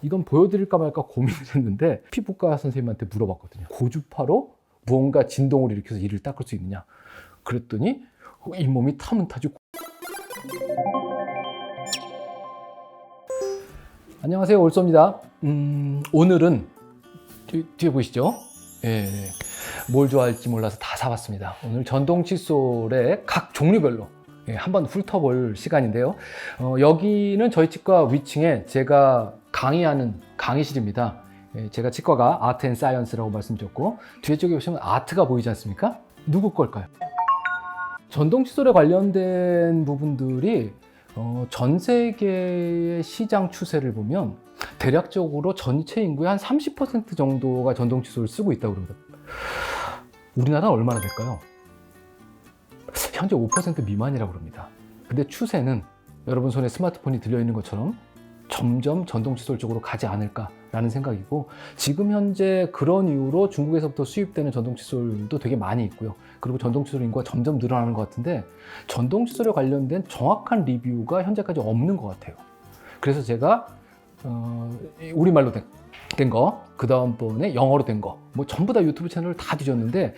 이건 보여드릴까 말까 고민을 했는데 피부과 선생님한테 물어봤거든요. 고주파로 무언가 진동을 일으켜서 이를 닦을 수 있느냐. 그랬더니 잇몸이 타면 타지. 안녕하세요, 올소입니다. 오늘은 뒤에 보이시죠? 예, 뭘 좋아할지 몰라서 다 사봤습니다. 오늘 전동 칫솔의 각 종류별로 한번 훑어볼 시간인데요. 여기는 저희 치과 위층에 제가 강의하는 강의실입니다. 제가 치과가 아트 앤 사이언스라고 말씀드렸고, 뒤에 쪽에 보시면 아트가 보이지 않습니까? 누구 걸까요? 전동 칫솔에 관련된 부분들이 전 세계의 시장 추세를 보면 대략적으로 전체 인구의 한 30% 정도가 전동 칫솔을 쓰고 있다고 그럽니다. 우리나라는 얼마나 될까요? 현재 5% 미만이라고 그럽니다. 근데 추세는 여러분 손에 스마트폰이 들려있는 것처럼 점점 전동 칫솔 쪽으로 가지 않을까라는 생각이고, 지금 현재 그런 이유로 중국에서부터 수입되는 전동 칫솔도 되게 많이 있고요. 그리고 전동 칫솔 인구가 점점 늘어나는 것 같은데, 전동 칫솔에 관련된 정확한 리뷰가 현재까지 없는 것 같아요. 그래서 제가 우리말로 된 거, 그 다음번에 영어로 된 거, 뭐 전부 다 유튜브 채널을 다 뒤졌는데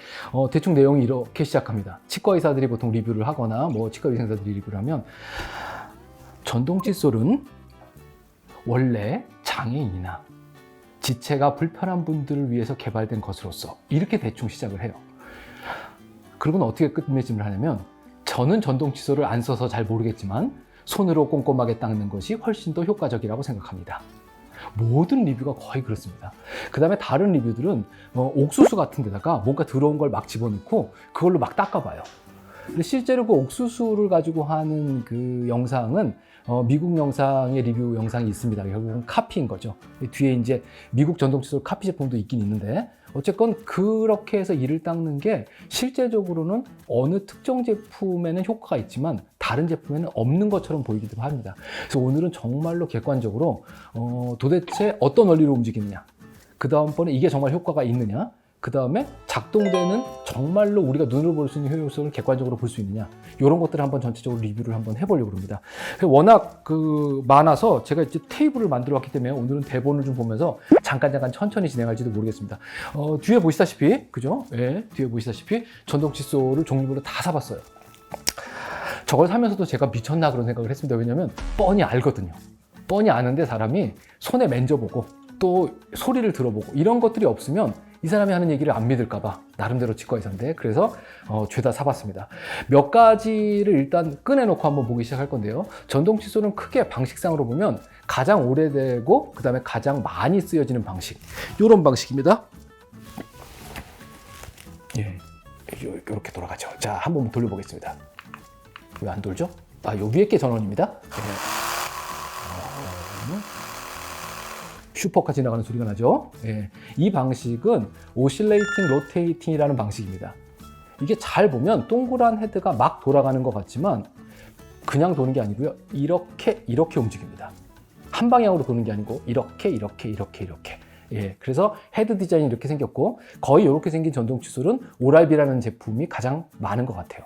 대충 내용이 이렇게 시작합니다. 치과 의사들이 보통 리뷰를 하거나 뭐 치과 위생사들이 리뷰를 하면, 전동 칫솔은 원래 장애인이나 지체가 불편한 분들을 위해서 개발된 것으로서, 이렇게 대충 시작을 해요. 그리고는 어떻게 끝맺음을 하냐면, 저는 전동 칫솔을 안 써서 잘 모르겠지만 손으로 꼼꼼하게 닦는 것이 훨씬 더 효과적이라고 생각합니다. 모든 리뷰가 거의 그렇습니다. 그 다음에 다른 리뷰들은 옥수수 같은 데다가 뭔가 들어온 걸 막 집어넣고 그걸로 막 닦아봐요. 근데 실제로 그 옥수수를 가지고 하는 그 영상은 미국 영상의 리뷰 영상이 있습니다. 결국은 카피인 거죠. 뒤에 이제 미국 전동 칫솔 카피 제품도 있긴 있는데, 어쨌건 그렇게 해서 이를 닦는 게 실제적으로는 어느 특정 제품에는 효과가 있지만 다른 제품에는 없는 것처럼 보이기도 합니다. 그래서 오늘은 정말로 객관적으로 도대체 어떤 원리로 움직이느냐, 그 다음번에 이게 정말 효과가 있느냐, 그 다음에 작동되는 정말로 우리가 눈으로 볼 수 있는 효율성을 객관적으로 볼 수 있느냐, 이런 것들을 한번 전체적으로 리뷰를 한번 해보려고 합니다. 워낙 많아서 제가 이제 테이블을 만들어 왔기 때문에 오늘은 대본을 좀 보면서 잠깐 천천히 진행할지도 모르겠습니다. 뒤에 보시다시피, 그죠? 예, 뒤에 보시다시피 전동 칫솔을 종류별로 다 사봤어요. 저걸 사면서도 제가 미쳤나 그런 생각을 했습니다. 왜냐면 뻔히 알거든요. 뻔히 아는데 사람이 손에 만져보고 또 소리를 들어보고 이런 것들이 없으면 이 사람이 하는 얘기를 안 믿을까봐 나름대로 치과 의사인데, 그래서 죄다 사봤습니다. 몇 가지를 일단 꺼내놓고 한번 보기 시작할 건데요. 전동 칫솔은 크게 방식상으로 보면 가장 오래되고 그 다음에 가장 많이 쓰여지는 방식, 이런 방식입니다. 예, 이렇게 돌아가죠. 자, 한번 돌려보겠습니다. 왜 안 돌죠? 요 위에 게 전원입니다. 예. 슈퍼카 지나가는 소리가 나죠. 예. 이 방식은 오실레이팅 로테이팅이라는 방식입니다. 이게 잘 보면 동그란 헤드가 막 돌아가는 것 같지만 그냥 도는 게 아니고요. 이렇게 움직입니다. 한 방향으로 도는 게 아니고 이렇게. 예. 그래서 헤드 디자인이 이렇게 생겼고, 거의 이렇게 생긴 전동 칫솔은 오랄비라는 제품이 가장 많은 것 같아요.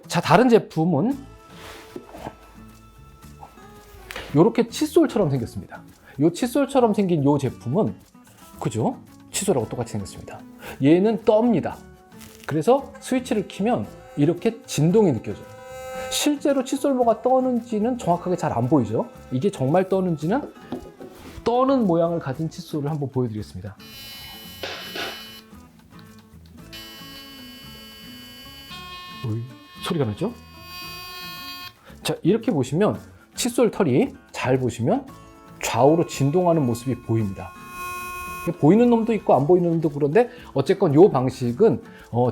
자, 다른 제품은 이렇게 칫솔처럼 생겼습니다. 이 칫솔처럼 생긴 이 제품은, 그죠? 칫솔하고 똑같이 생겼습니다. 얘는 떱니다. 그래서 스위치를 키면 이렇게 진동이 느껴져요. 실제로 칫솔 뭐가 떠는지는 정확하게 잘 안 보이죠? 이게 정말 떠는지는 떠는 모양을 가진 칫솔을 한번 보여드리겠습니다. 소리가 나죠? 자, 이렇게 보시면 칫솔 털이, 잘 보시면 좌우로 진동하는 모습이 보입니다. 보이는 놈도 있고 안 보이는 놈도 그런데 어쨌건 이 방식은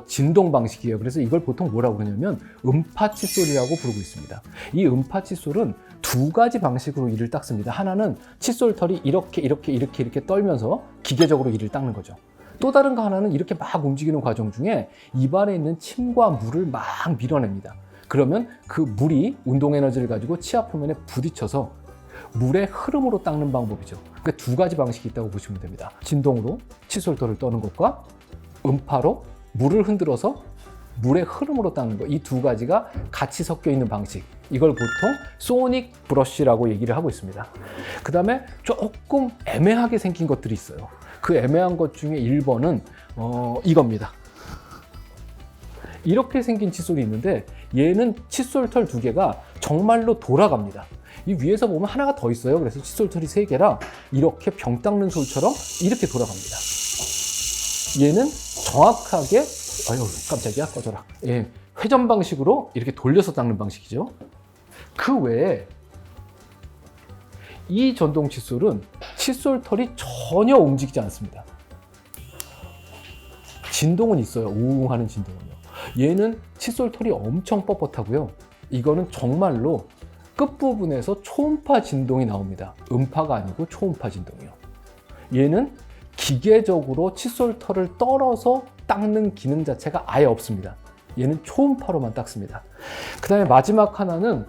진동 방식이에요. 그래서 이걸 보통 뭐라고 그러냐면 음파 칫솔이라고 부르고 있습니다. 이 음파 칫솔은 두 가지 방식으로 이를 닦습니다. 하나는 칫솔 털이 이렇게 떨면서 기계적으로 이를 닦는 거죠. 또 다른 거 하나는 이렇게 막 움직이는 과정 중에 입안에 있는 침과 물을 막 밀어냅니다. 그러면 그 물이 운동 에너지를 가지고 치아 표면에 부딪혀서 물의 흐름으로 닦는 방법이죠. 그러니까 두 가지 방식이 있다고 보시면 됩니다. 진동으로 칫솔털을 떠는 것과 음파로 물을 흔들어서 물의 흐름으로 닦는 거, 이 두 가지가 같이 섞여 있는 방식, 이걸 보통 소닉 브러쉬라고 얘기를 하고 있습니다. 그 다음에 조금 애매하게 생긴 것들이 있어요. 그 애매한 것 중에 1번은 이겁니다. 이렇게 생긴 칫솔이 있는데 얘는 칫솔털 2개가 정말로 돌아갑니다. 이 위에서 보면 하나가 더 있어요. 그래서 칫솔털이 3개라 이렇게 병 닦는 솔처럼 이렇게 돌아갑니다. 얘는 정확하게, 아유 깜짝이야, 꺼져라. 예, 회전 방식으로 이렇게 돌려서 닦는 방식이죠. 그 외에 이 전동 칫솔은 칫솔털이 전혀 움직이지 않습니다. 진동은 있어요. 우웅 하는 진동은요. 얘는 칫솔털이 엄청 뻣뻣하고요. 이거는 정말로 끝부분에서 초음파 진동이 나옵니다. 음파가 아니고 초음파 진동이요. 얘는 기계적으로 칫솔털을 떨어서 닦는 기능 자체가 아예 없습니다. 얘는 초음파로만 닦습니다. 그 다음에 마지막 하나는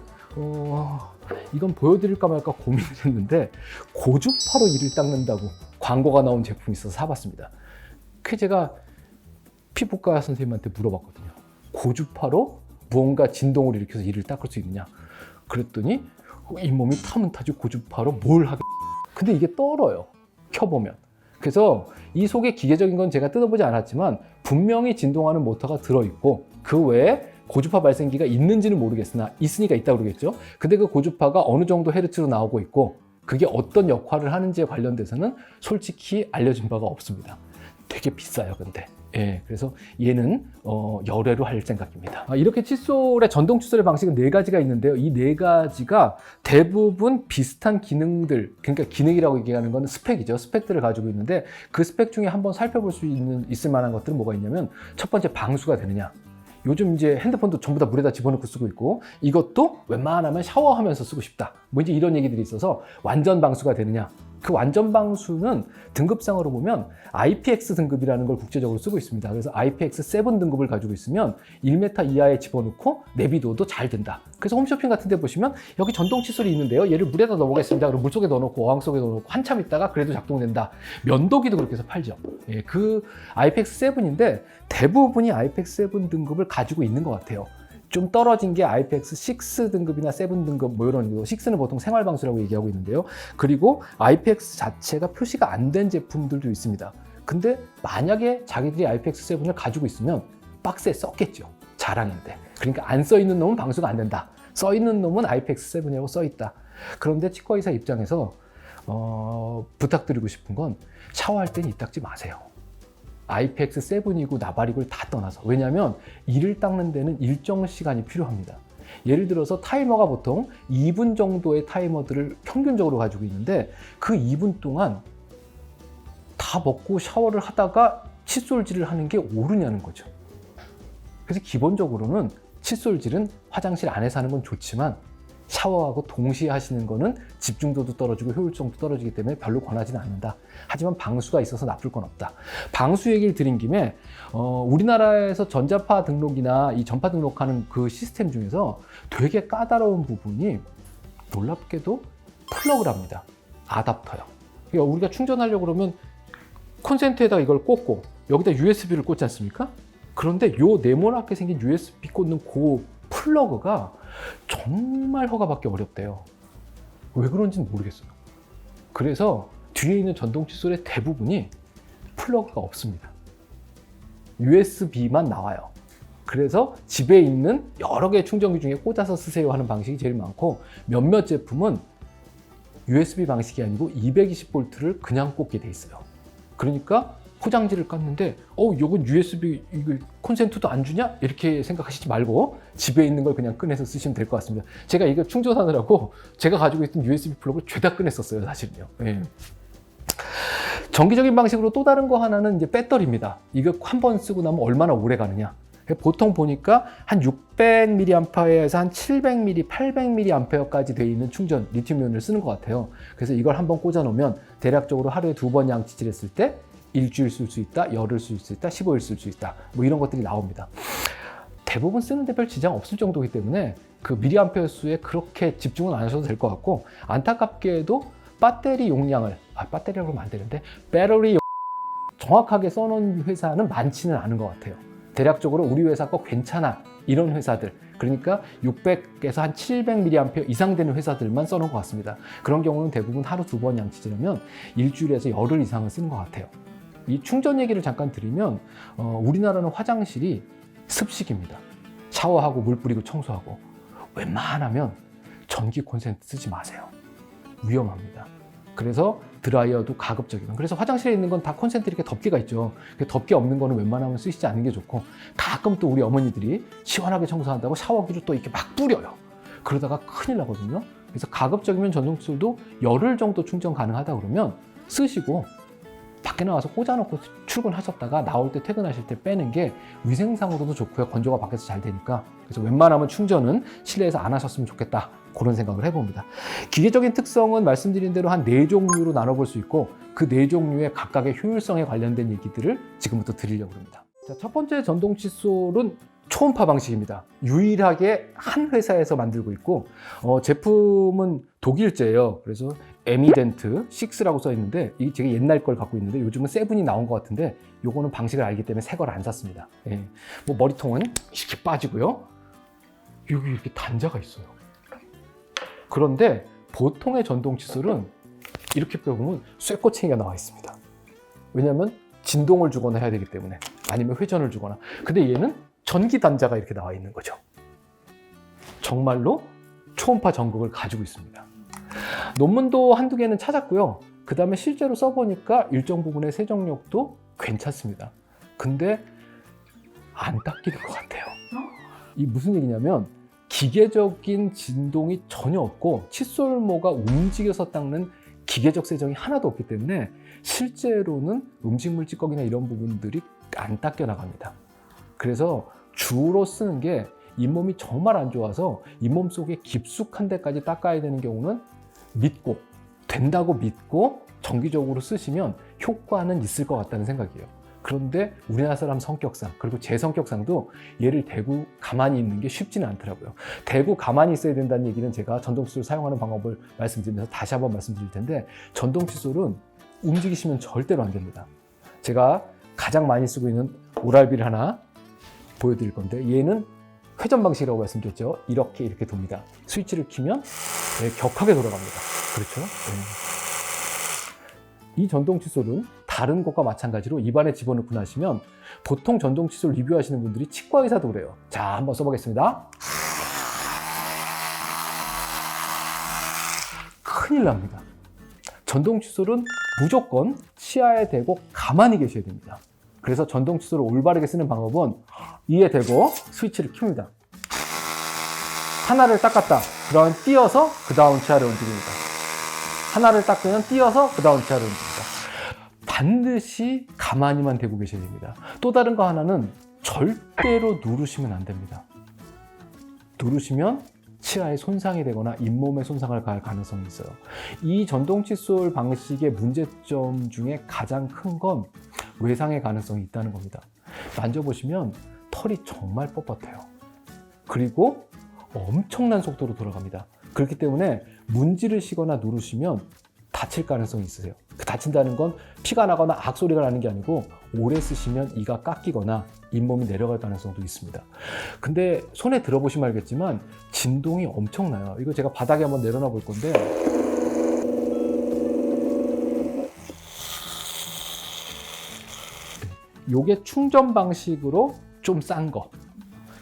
이건 보여드릴까 말까 고민을 했는데 고주파로 이를 닦는다고 광고가 나온 제품이 있어서 사봤습니다. 그 제가 피부과 선생님한테 물어봤거든요. 고주파로 무언가 진동을 일으켜서 이를 닦을 수 있느냐? 그랬더니 잇몸이 타면 타지 고주파로 뭘 하겠... 근데 이게 떨어요. 켜보면. 그래서 이 속에 기계적인 건 제가 뜯어보지 않았지만 분명히 진동하는 모터가 들어있고 그 외에 고주파 발생기가 있는지는 모르겠으나 있으니까 있다고 그러겠죠. 근데 그 고주파가 어느 정도 헤르츠로 나오고 있고 그게 어떤 역할을 하는지에 관련돼서는 솔직히 알려진 바가 없습니다. 되게 비싸요, 근데. 예, 그래서 얘는 열애로 할 생각입니다. 이렇게 칫솔의 전동 칫솔의 방식은 4가지가 있는데요. 이 4가지가 대부분 비슷한 기능들, 그러니까 기능이라고 얘기하는 건 스펙이죠. 스펙들을 가지고 있는데 그 스펙 중에 한번 살펴볼 수 있을 만한 것들은 뭐가 있냐면 첫 번째 방수가 되느냐. 요즘 이제 핸드폰도 전부 다 물에다 집어넣고 쓰고 있고 이것도 웬만하면 샤워하면서 쓰고 싶다. 뭐 이제 이런 얘기들이 있어서 완전 방수가 되느냐. 그 완전 방수는 등급상으로 보면 IPX 등급이라는 걸 국제적으로 쓰고 있습니다. 그래서 IPX 7 등급을 가지고 있으면 1m 이하에 집어넣고 내비둬도 잘 된다. 그래서 홈쇼핑 같은 데 보시면 여기 전동 칫솔이 있는데요. 얘를 물에다 넣어보겠습니다. 그럼 물속에 넣어놓고 어항 속에 넣어놓고 한참 있다가 그래도 작동된다. 면도기도 그렇게 해서 팔죠. 예, 그 IPX 7인데 대부분이 IPX 7 등급을 가지고 있는 것 같아요. 좀 떨어진 게 IPX6 등급이나 7 등급 뭐 이런 거. 6는 보통 생활방수라고 얘기하고 있는데요. 그리고 IPX 자체가 표시가 안 된 제품들도 있습니다. 근데 만약에 자기들이 IPX7을 가지고 있으면 박스에 썼겠죠. 자랑인데. 그러니까 안 써있는 놈은 방수가 안 된다. 써있는 놈은 IPX7이라고 써있다. 그런데 치과의사 입장에서 부탁드리고 싶은 건 샤워할 때는 이 닦지 마세요. IPX7이고 나발이고를 다 떠나서. 왜냐하면 이를 닦는 데는 일정 시간이 필요합니다. 예를 들어서 타이머가 보통 2분 정도의 타이머들을 평균적으로 가지고 있는데 그 2분 동안 다 먹고 샤워를 하다가 칫솔질을 하는 게 옳으냐는 거죠. 그래서 기본적으로는 칫솔질은 화장실 안에서 하는 건 좋지만 샤워하고 동시에 하시는 거는 집중도도 떨어지고 효율성도 떨어지기 때문에 별로 권하지는 않는다. 하지만 방수가 있어서 나쁠 건 없다. 방수 얘기를 드린 김에 우리나라에서 전자파 등록이나 이 전파 등록하는 그 시스템 중에서 되게 까다로운 부분이 놀랍게도 플러그랍니다. 아답터요. 그러니까 우리가 충전하려고 그러면 콘센트에다가 이걸 꽂고 여기다 USB를 꽂지 않습니까? 그런데 요 네모나게 생긴 USB 꽂는 그 플러그가 정말 허가받기 어렵대요. 왜 그런지는 모르겠어요. 그래서 뒤에 있는 전동 칫솔의 대부분이 플러그가 없습니다. USB만 나와요. 그래서 집에 있는 여러 개의 충전기 중에 꽂아서 쓰세요 하는 방식이 제일 많고 몇몇 제품은 USB 방식이 아니고 220V를 그냥 꽂게 돼 있어요. 그러니까 포장지를 깠는데 이건 USB 이거 콘센트도 안 주냐? 이렇게 생각하시지 말고 집에 있는 걸 그냥 꺼내서 쓰시면 될 것 같습니다. 제가 이거 충전하느라고 제가 가지고 있던 USB 플러그를 죄다 꺼냈었어요, 사실은요. 예. 정기적인 방식으로 또 다른 거 하나는 이제 배터리입니다. 이거 한 번 쓰고 나면 얼마나 오래 가느냐? 보통 보니까 한 600mAh에서 한 700mAh, 800mAh까지 되어 있는 충전 리튬이온을 쓰는 것 같아요. 그래서 이걸 한번 꽂아 놓으면 대략적으로 하루에 2번 양치질 했을 때 일주일 쓸 수 있다, 열흘 쓸 수 있다, 15일 쓸 수 있다, 뭐 이런 것들이 나옵니다. 대부분 쓰는데 별 지장 없을 정도이기 때문에 그 미리암페어 수에 그렇게 집중은 안 하셔도 될 것 같고, 안타깝게도 배터리 용량을 배터리라고 하면 안 되는데 배터리 정확하게 써놓은 회사는 많지는 않은 것 같아요. 대략적으로 우리 회사 거 괜찮아 이런 회사들, 그러니까 600에서 한 700mAh 이상 되는 회사들만 써놓은 것 같습니다. 그런 경우는 대부분 하루 2번 양치 지르면 일주일에서 열흘 이상은 쓰는 것 같아요. 이 충전 얘기를 잠깐 드리면 우리나라는 화장실이 습식입니다. 샤워하고 물 뿌리고 청소하고, 웬만하면 전기 콘센트 쓰지 마세요. 위험합니다. 그래서 드라이어도 가급적이면, 그래서 화장실에 있는 건 다 콘센트 이렇게 덮개가 있죠. 덮개 없는 거는 웬만하면 쓰시지 않는 게 좋고, 가끔 또 우리 어머니들이 시원하게 청소한다고 샤워기를 또 이렇게 막 뿌려요. 그러다가 큰일 나거든요. 그래서 가급적이면 전동칫솔도 열흘 정도 충전 가능하다 그러면 쓰시고 밖에 나와서 꽂아놓고 출근하셨다가 나올 때 퇴근하실 때 빼는 게 위생상으로도 좋고요. 건조가 밖에서 잘 되니까. 그래서 웬만하면 충전은 실내에서 안 하셨으면 좋겠다. 그런 생각을 해봅니다. 기계적인 특성은 말씀드린 대로 한 4종류로 나눠볼 수 있고, 그 4종류의 각각의 효율성에 관련된 얘기들을 지금부터 드리려고 합니다. 자, 첫 번째 전동 칫솔은 초음파 방식입니다. 유일하게 한 회사에서 만들고 있고, 제품은 독일제예요. 그래서 에미덴트 6라고 써 있는데, 이게 되게 옛날 걸 갖고 있는데 요즘은 7이 나온 것 같은데, 요거는 방식을 알기 때문에 새 걸 안 샀습니다. 예. 뭐 머리통은 이렇게 빠지고요. 여기 이렇게 단자가 있어요. 그런데 보통의 전동 칫솔은 이렇게 빼보면 쇠꼬챙이가 나와 있습니다. 왜냐하면 진동을 주거나 해야 되기 때문에, 아니면 회전을 주거나. 근데 얘는 전기 단자가 이렇게 나와 있는 거죠. 정말로 초음파 전극을 가지고 있습니다. 논문도 한두 개는 찾았고요. 그 다음에 실제로 써보니까 일정 부분의 세정력도 괜찮습니다. 근데 안 닦이는 것 같아요. 이 무슨 얘기냐면, 기계적인 진동이 전혀 없고 칫솔모가 움직여서 닦는 기계적 세정이 하나도 없기 때문에 실제로는 음식물 찌꺼기나 이런 부분들이 안 닦여 나갑니다. 그래서 주로 쓰는 게 잇몸이 정말 안 좋아서 잇몸 속에 깊숙한 데까지 닦아야 되는 경우는 된다고 믿고 정기적으로 쓰시면 효과는 있을 것 같다는 생각이에요. 그런데 우리나라 사람 성격상, 그리고 제 성격상도 얘를 대고 가만히 있는 게 쉽지는 않더라고요. 대고 가만히 있어야 된다는 얘기는 제가 전동 칫솔 사용하는 방법을 말씀드리면서 다시 한번 말씀드릴 텐데, 전동 칫솔은 움직이시면 절대로 안 됩니다. 제가 가장 많이 쓰고 있는 오랄비를 하나 보여드릴 건데, 얘는 회전 방식이라고 말씀드렸죠. 이렇게 돕니다. 스위치를 키면 격하게 돌아갑니다. 그렇죠? 이 전동 칫솔은 다른 것과 마찬가지로 입안에 집어넣고 나시면, 보통 전동 칫솔 리뷰하시는 분들이 치과 의사도 그래요. 자, 한번 써보겠습니다. 큰일 납니다. 전동 칫솔은 무조건 치아에 대고 가만히 계셔야 됩니다. 그래서 전동 칫솔을 올바르게 쓰는 방법은 이에 대고 스위치를 켭니다. 하나를 닦았다. 그러면 띄어서 그 다음 치아를 움직입니다. 하나를 닦으면 띄어서 그 다음 치아를 움직입니다. 반드시 가만히만 대고 계셔야 됩니다. 또 다른 거 하나는 절대로 누르시면 안 됩니다. 누르시면 치아에 손상이 되거나 잇몸에 손상을 가할 가능성이 있어요. 이 전동 칫솔 방식의 문제점 중에 가장 큰 건 외상의 가능성이 있다는 겁니다. 만져보시면 털이 정말 뻣뻣해요. 그리고 엄청난 속도로 돌아갑니다. 그렇기 때문에 문지르시거나 누르시면 다칠 가능성이 있으세요. 다친다는 건 피가 나거나 악소리가 나는 게 아니고, 오래 쓰시면 이가 깎이거나 잇몸이 내려갈 가능성도 있습니다. 근데 손에 들어보시면 알겠지만 진동이 엄청나요. 이거 제가 바닥에 한번 내려놔 볼 건데, 요게 충전 방식으로 좀 싼 거,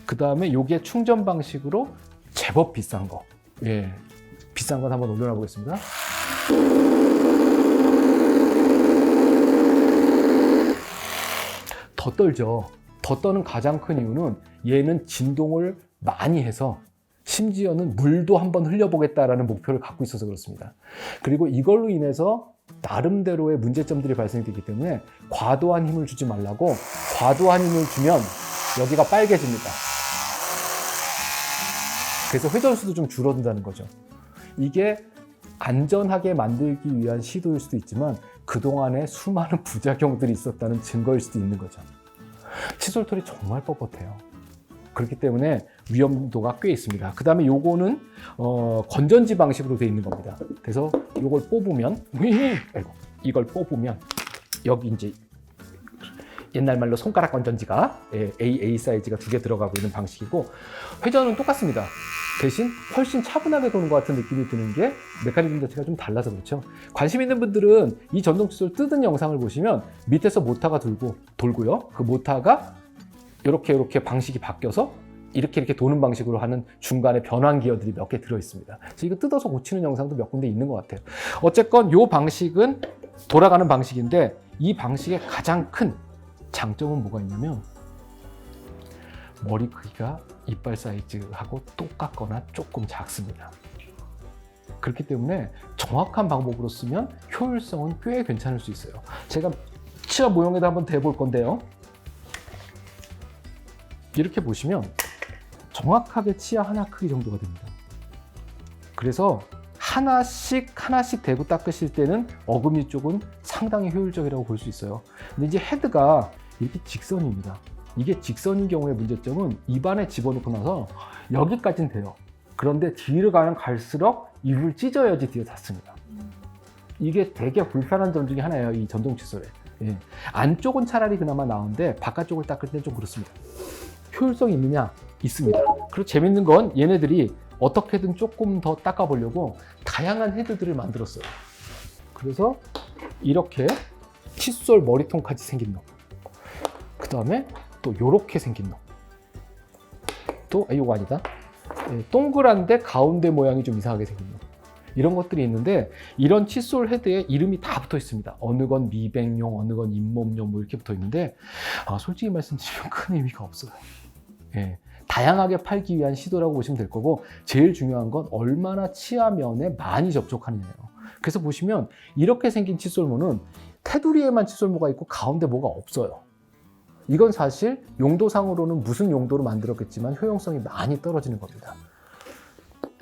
그 다음에 요게 충전 방식으로 제법 비싼 거. 예, 비싼 건 한번 올려놔 보겠습니다. 더 떨죠. 더 떠는 가장 큰 이유는 얘는 진동을 많이 해서, 심지어는 물도 한번 흘려보겠다라는 목표를 갖고 있어서 그렇습니다. 그리고 이걸로 인해서 나름대로의 문제점들이 발생되기 때문에 과도한 힘을 주지 말라고, 과도한 힘을 주면 여기가 빨개집니다. 그래서 회전수도 좀 줄어든다는 거죠. 이게 안전하게 만들기 위한 시도일 수도 있지만 그동안에 수많은 부작용들이 있었다는 증거일 수도 있는 거죠. 칫솔털이 정말 뻣뻣해요. 그렇기 때문에 위험도가 꽤 있습니다. 그 다음에 요거는 건전지 방식으로 되어 있는 겁니다. 그래서 요걸 뽑으면, 이걸 뽑으면 여기 이제 옛날 말로 손가락 건전지가 AA 사이즈가 2개 들어가고 있는 방식이고, 회전은 똑같습니다. 대신 훨씬 차분하게 도는 것 같은 느낌이 드는 게 메커니즘 자체가 좀 달라서 그렇죠. 관심 있는 분들은 이 전동 칫솔 뜯은 영상을 보시면 밑에서 모터가 돌고요. 그 모터가 이렇게 방식이 바뀌어서 이렇게 도는 방식으로 하는 중간에 변환 기어들이 몇 개 들어 있습니다. 그래서 이거 뜯어서 고치는 영상도 몇 군데 있는 것 같아요. 어쨌건 이 방식은 돌아가는 방식인데, 이 방식의 가장 큰 장점은 뭐가 있냐면 머리 크기가 이빨 사이즈하고 똑같거나 조금 작습니다. 그렇기 때문에 정확한 방법으로 쓰면 효율성은 꽤 괜찮을 수 있어요. 제가 치아 모형에다 한번 대볼 건데요. 이렇게 보시면 정확하게 치아 하나 크기 정도가 됩니다. 그래서 하나씩 대고 닦으실 때는 어금니 쪽은 상당히 효율적이라고 볼 수 있어요. 근데 이제 헤드가 이렇게 직선입니다. 이게 직선인 경우의 문제점은 입안에 집어넣고 나서 여기까지는 돼요. 그런데 뒤로 가면 갈수록 입을 찢어야지 뒤에 닿습니다. 이게 되게 불편한 점 중에 하나예요, 이 전동 칫솔에. 예. 안쪽은 차라리 그나마 나은데 바깥쪽을 닦을 때는 좀 그렇습니다. 효율성이 있느냐? 있습니다. 그리고 재밌는 건 얘네들이 어떻게든 조금 더 닦아보려고 다양한 헤드들을 만들었어요. 그래서 이렇게 칫솔 머리통까지 생긴 놈, 그 다음에 또 이렇게 생긴 놈, 또 이거 아니다, 동그란데 가운데 모양이 좀 이상하게 생긴 놈, 이런 것들이 있는데, 이런 칫솔 헤드에 이름이 다 붙어 있습니다. 어느 건 미백용, 어느 건 잇몸용, 뭐 이렇게 붙어 있는데, 솔직히 말씀드리면 큰 의미가 없어요. 예. 다양하게 팔기 위한 시도라고 보시면 될 거고, 제일 중요한 건 얼마나 치아면에 많이 접촉하느냐예요. 그래서 보시면 이렇게 생긴 칫솔모는 테두리에만 칫솔모가 있고 가운데 뭐가 없어요. 이건 사실 용도상으로는 무슨 용도로 만들었겠지만 효용성이 많이 떨어지는 겁니다.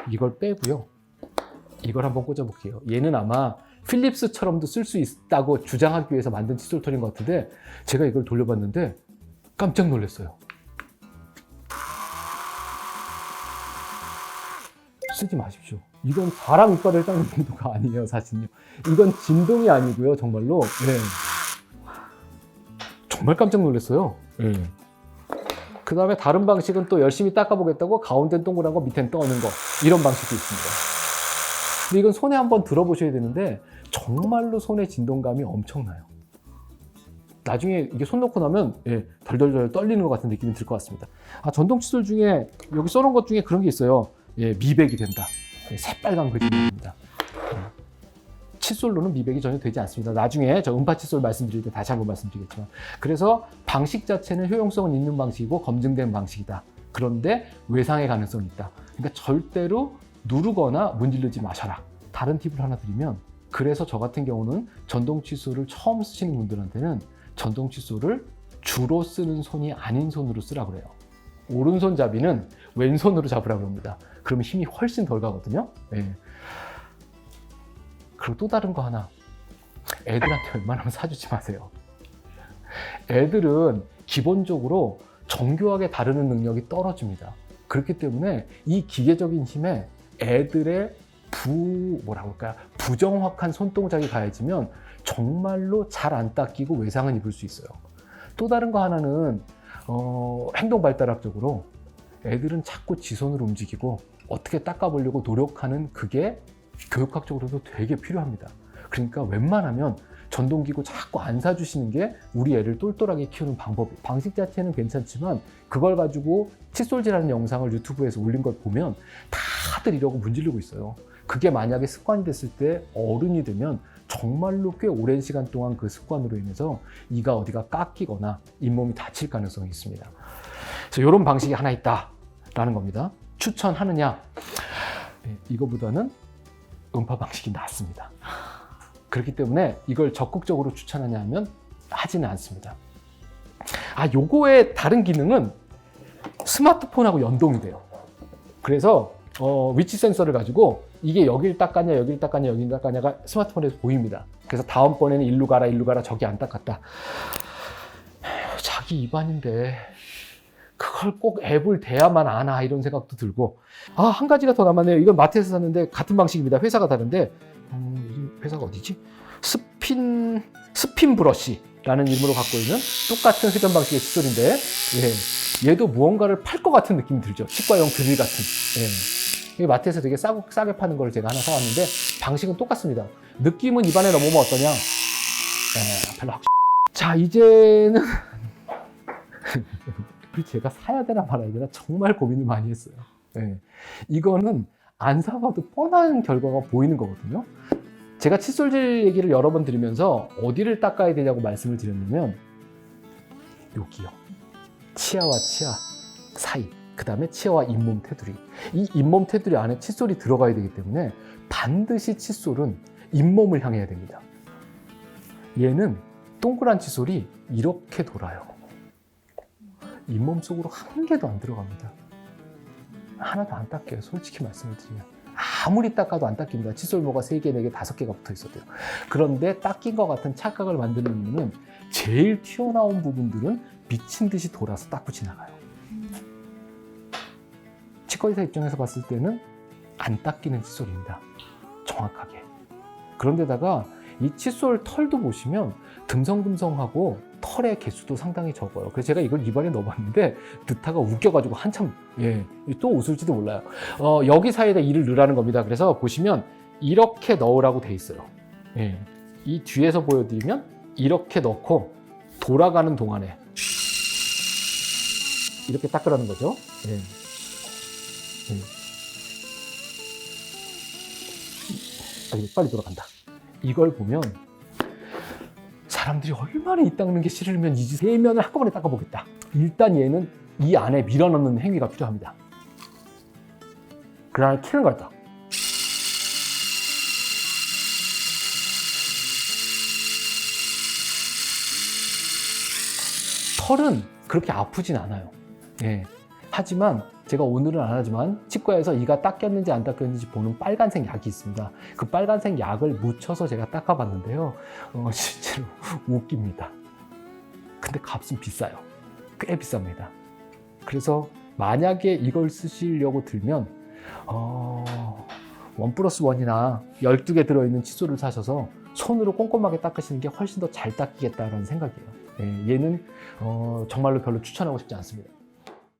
이걸 빼고요, 이걸 한번 꽂아볼게요. 얘는 아마 필립스처럼도 쓸 수 있다고 주장하기 위해서 만든 칫솔털인 것 같은데, 제가 이걸 돌려봤는데 깜짝 놀랐어요. 쓰지 마십시오. 이건 사람 이빨을 닦는 정도가 아니에요, 사실은요. 이건 진동이 아니고요, 정말로. 네. 정말 깜짝 놀랐어요. 네. 그 다음에 다른 방식은 또 열심히 닦아보겠다고 가운데는 동그란 거, 밑에는 떠는 거, 이런 방식도 있습니다. 근데 이건 손에 한번 들어보셔야 되는데 정말로 손의 진동감이 엄청나요. 나중에 이게 손 놓고 나면 덜덜덜 떨리는 것 같은 느낌이 들 것 같습니다. 전동 칫솔 중에 여기 써놓은 것 중에 그런 게 있어요. 미백이 된다. 새빨간 그림이 됩니다. 칫솔로는 미백이 전혀 되지 않습니다. 나중에 저 음파 칫솔 말씀드릴 때 다시 한번 말씀드리겠지만, 그래서 방식 자체는 효용성은 있는 방식이고 검증된 방식이다. 그런데 외상의 가능성이 있다. 그러니까 절대로 누르거나 문지르지 마셔라. 다른 팁을 하나 드리면, 그래서 저 같은 경우는 전동 칫솔을 처음 쓰시는 분들한테는 전동 칫솔을 주로 쓰는 손이 아닌 손으로 쓰라고 그래요. 오른손 잡이는 왼손으로 잡으라고 합니다. 그러면 힘이 훨씬 덜 가거든요. 그리고 또 다른 거 하나, 애들한테 웬만하면 사주지 마세요. 애들은 기본적으로 정교하게 다루는 능력이 떨어집니다. 그렇기 때문에 이 기계적인 힘에 애들의 부정확한 손동작이 가해지면 정말로 잘 안 닦이고 외상은 입을 수 있어요. 또 다른 거 하나는 행동 발달학적으로 애들은 자꾸 지 손으로 움직이고 어떻게 닦아보려고 노력하는 그게 교육학적으로도 되게 필요합니다. 그러니까 웬만하면 전동기구 자꾸 안 사주시는 게 우리 애를 똘똘하게 키우는 방법이에요. 방식 자체는 괜찮지만 그걸 가지고 칫솔질하는 영상을 유튜브에서 올린 걸 보면 다들 이러고 문지르고 있어요. 그게 만약에 습관이 됐을 때 어른이 되면 정말로 꽤 오랜 시간 동안 그 습관으로 인해서 이가 어디가 깎이거나 잇몸이 다칠 가능성이 있습니다. 그래서 이런 방식이 하나 있다라는 겁니다. 추천하느냐? 이거보다는 음파 방식이 낫습니다. 그렇기 때문에 이걸 적극적으로 추천하냐 하면 하지는 않습니다. 요거의 다른 기능은 스마트폰하고 연동이 돼요. 그래서 위치 센서를 가지고 이게 여길 닦았냐, 여길 닦았냐, 여길 닦았냐가 스마트폰에서 보입니다. 그래서 다음번에는 일로 가라, 저기 안 닦았다. 자기 입안인데 그걸 꼭 앱을 대야만 아나, 이런 생각도 들고. 한 가지가 더 남았네요. 이건 마트에서 샀는데 같은 방식입니다. 회사가 다른데 회사가 어디지? 스핀 브러쉬. 라는 이름으로 갖고 있는 똑같은 회전 방식의 칫솔인데, 얘도 무언가를 팔 것 같은 느낌이 들죠. 치과용 드릴 같은. 이 마트에서 되게 싸게 파는 걸 제가 하나 사왔는데, 방식은 똑같습니다. 느낌은 입안에 넘어오면 어떠냐? 별로 자, 이제는 제가 사야 되나 말아야 되나 정말 고민을 많이 했어요. 이거는 안 사봐도 뻔한 결과가 보이는 거거든요. 제가 칫솔질 얘기를 여러 번 드리면서 어디를 닦아야 되냐고 말씀을 드렸냐면, 여기요. 치아와 치아 사이, 그 다음에 치아와 잇몸 테두리. 이 잇몸 테두리 안에 칫솔이 들어가야 되기 때문에 반드시 칫솔은 잇몸을 향해야 됩니다. 얘는 동그란 칫솔이 이렇게 돌아요. 잇몸 속으로 한 개도 안 들어갑니다. 하나도 안 닦여요. 솔직히 말씀을 드리면. 아무리 닦아도 안 닦입니다. 칫솔모가 3개, 4개, 5개가 붙어 있어도요. 그런데 닦인 것 같은 착각을 만드는 이유는 제일 튀어나온 부분들은 미친 듯이 돌아서 닦고 지나가요. 치과의사 입장에서 봤을 때는 안 닦이는 칫솔입니다. 정확하게. 그런데다가 이 칫솔 털도 보시면 듬성듬성하고 털의 개수도 상당히 적어요. 그래서 제가 이걸 입안에 넣어봤는데 넣다가 웃겨가지고 한참 또 웃을지도 몰라요. 여기 사이에다 이를 넣으라는 겁니다. 그래서 보시면 이렇게 넣으라고 돼 있어요. 이 뒤에서 보여드리면 이렇게 넣고 돌아가는 동안에 이렇게 닦으라는 거죠. 빨리 돌아간다. 이걸 보면 사람들이 얼마나 이 닦는 게 싫으면 이 세면을 한꺼번에 닦아보겠다. 일단 얘는 이 안에 밀어넣는 행위가 필요합니다. 그 다음에 키는 거였다. 털은 그렇게 아프진 않아요. 하지만 제가 오늘은 안 하지만 치과에서 이가 닦였는지 안 닦였는지 보는 빨간색 약이 있습니다. 그 빨간색 약을 묻혀서 제가 닦아봤는데요. 실제로 웃깁니다. 근데 값은 비싸요. 꽤 비쌉니다. 그래서 만약에 이걸 쓰시려고 들면 1+1이나 12개 들어있는 칫솔을 사셔서 손으로 꼼꼼하게 닦으시는 게 훨씬 더 잘 닦이겠다는 생각이에요. 얘는 정말로 별로 추천하고 싶지 않습니다.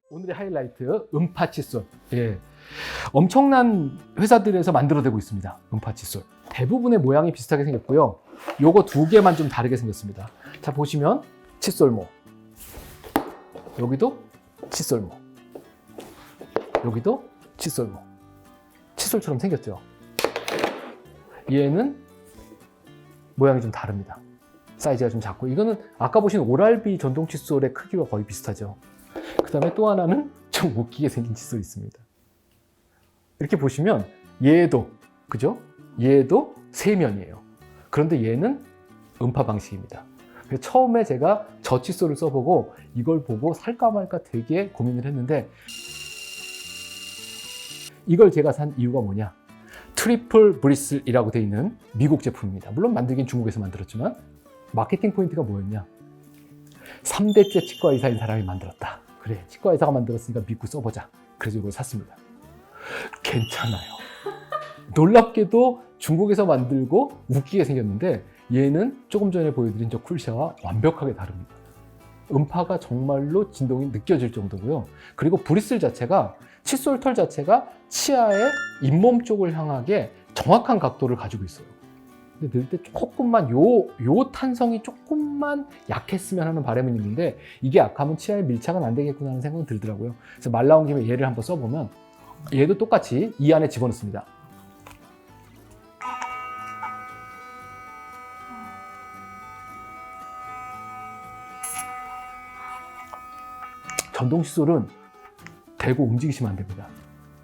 오늘의 하이라이트, 음파 칫솔. 엄청난 회사들에서 만들어내고 있습니다. 음파 칫솔. 대부분의 모양이 비슷하게 생겼고요. 요거 2개만 좀 다르게 생겼습니다. 자, 보시면 칫솔모. 여기도 칫솔모. 여기도 칫솔모. 칫솔처럼 생겼죠. 얘는 모양이 좀 다릅니다. 사이즈가 좀 작고, 이거는 아까 보신 오랄비 전동 칫솔의 크기와 거의 비슷하죠. 그 다음에 또 하나는 좀 웃기게 생긴 칫솔이 있습니다. 이렇게 보시면 얘도, 그죠? 얘도 세면이에요. 그런데 얘는 음파 방식입니다. 그래서 처음에 제가 저 칫솔을 써보고 이걸 보고 살까 말까 되게 고민을 했는데, 이걸 제가 산 이유가 뭐냐? 트리플 브리슬이라고 되어 있는 미국 제품입니다. 물론 만들긴 중국에서 만들었지만 마케팅 포인트가 뭐였냐? 3대째 치과의사인 사람이 만들었다. 그래, 치과의사가 만들었으니까 믿고 써보자. 그래서 이걸 샀습니다. 괜찮아요. 놀랍게도 중국에서 만들고 웃기게 생겼는데, 얘는 조금 전에 보여드린 저 쿨샤와 완벽하게 다릅니다. 음파가 정말로 진동이 느껴질 정도고요. 그리고 브리슬 자체가, 칫솔 털 자체가 치아의 잇몸 쪽을 향하게 정확한 각도를 가지고 있어요. 근데 넣을 때 조금만 요 탄성이 조금만 약했으면 하는 바람은 있는데, 이게 약하면 치아에 밀착은 안 되겠구나 하는 생각이 들더라고요. 그래서 말 나온 김에 얘를 한번 써보면, 얘도 똑같이 이 안에 집어넣습니다. 전동 칫솔은 대고 움직이시면 안 됩니다.